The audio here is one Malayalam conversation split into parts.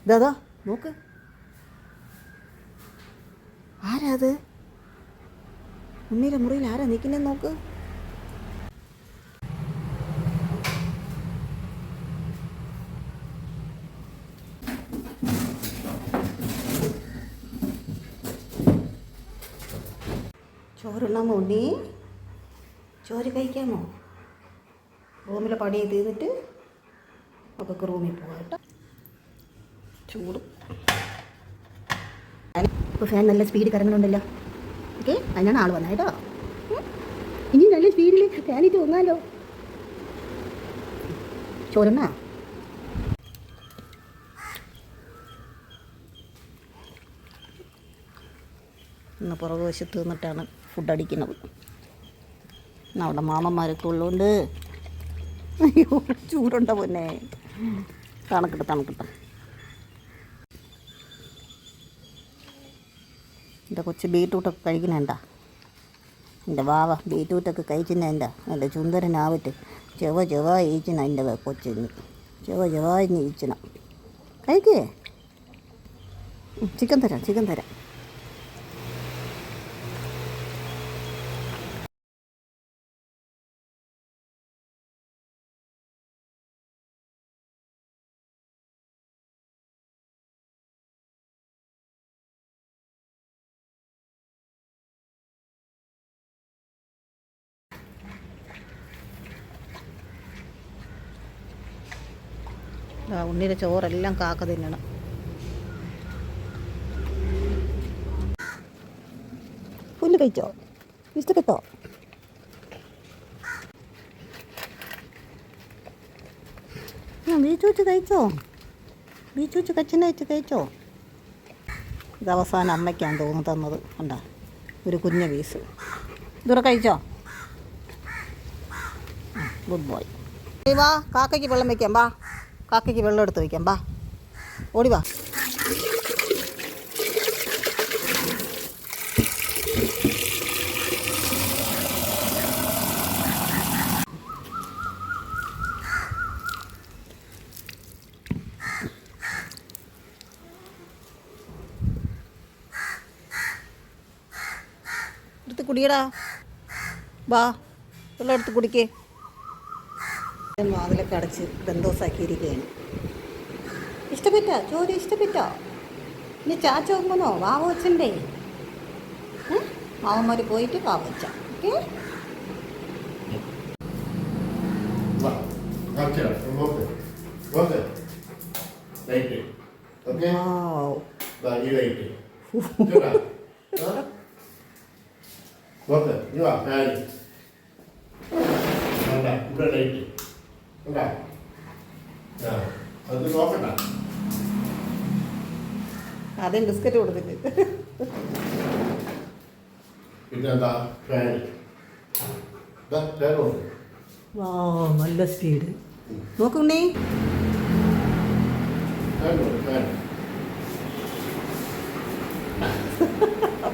ഇതാ നോക്ക്, ആരാ അത്? ഉണ്ണിയുടെ മുറിയിൽ ആരാ നിൽക്കുന്നതെന്ന് നോക്ക്. ചോറുണ്ണാമോ ഉണ്ണി? ചോറ് കഴിക്കാമോ? റൂമിലെ പണിയെ തീർന്നിട്ട് ഒക്കെ റൂമിൽ പോകാം കേട്ടോ. ചൂട് ഇപ്പോൾ ഫാൻ നല്ല സ്പീഡിൽ കറങ്ങുന്നുണ്ടല്ലോ. ഓക്കെ, അതിനാണ് ആൾ വന്നത് കേട്ടോ. ഇനി നല്ല സ്പീഡിൽ ഫാനിട്ട് വന്നാലോ. ചോറുണ്ണാ? ഇന്ന് പുറകു വശത്ത് നിന്നിട്ടാണ് ഫുഡ് അടിക്കുന്നത്. അവിടെ മാമന്മാരൊക്കെ ഉള്ളതുകൊണ്ട് അയ്യോ ചൂടുണ്ടോ പൊന്നെ. തണുക്കട്ടെ തണുക്കട്ടെ. എൻ്റെ കൊച്ച് ബീറ്റ്റൂട്ടൊക്കെ കഴിക്കണേണ്ട. എൻ്റെ വാവ ബീറ്റ്റൂട്ടൊക്കെ കഴിക്കുന്നേണ്ട. എൻ്റെ ചുന്ദരനാവട്ട് ചെവ ഈച്ചണം. എൻ്റെ കൊച്ചിന് ചെവ ഈച്ചണം. കഴിക്കേ? ചിക്കൻ തരാം. ഉണ്ണിയുടെ ചോറെല്ലാം കാക്ക തിന്നണം. പുല്ല് കഴിച്ചോ? ഇഷ്ടപ്പെട്ടോ? ബീച്ചൂച്ച് കഴിച്ചോ? ബീച്ചൂച്ച് കച്ചിനെ വെച്ച് കഴിച്ചോ? ഇത് അവസാനം അമ്മയ്ക്കാണ് തോന്നുന്നു തന്നത്. കണ്ടാ ഒരു കുഞ്ഞ പീസ്. ഇതുകൂടെ കഴിച്ചോ? Good boy. വാ, കാക്കയ്ക്ക് വെള്ളം വയ്ക്കാം. വാ, കാക്കയ്ക്ക് വെള്ളം എടുത്ത് വയ്ക്കാം. വാ, ഓടി വാ. എടുത്ത് കുടിയടാ. വാ, വെള്ളം എടുത്ത് കുടിക്കേ. വാതിലൊക്കെ അടച്ച് ബന്ധോസാക്കിയിരിക്കുകയാണ്. ഇഷ്ടപ്പെട്ടോ ചോറ്? ഇഷ്ടപ്പെട്ടോ? ഇനി ചാച്ച വെക്കണോ? വാവ വെച്ചണ്ടേ? മാവന്മാർ പോയിട്ട് വാവ വെച്ച. ആദ്യം ബിസ്ക്കറ്റ് കൊടുത്തിട്ട് നല്ല സ്പീഡ് നോക്കുണ്ണി.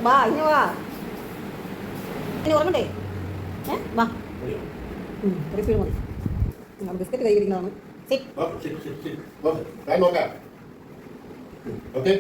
വാ, ഇനി വാ. ഇനി ഉറങ്ങണ്ടേ? വാ, മതി. ബിസ്ക്കറ്റ് കൈ പിടിക്കുന്നതാണ്. ഓക്കെ.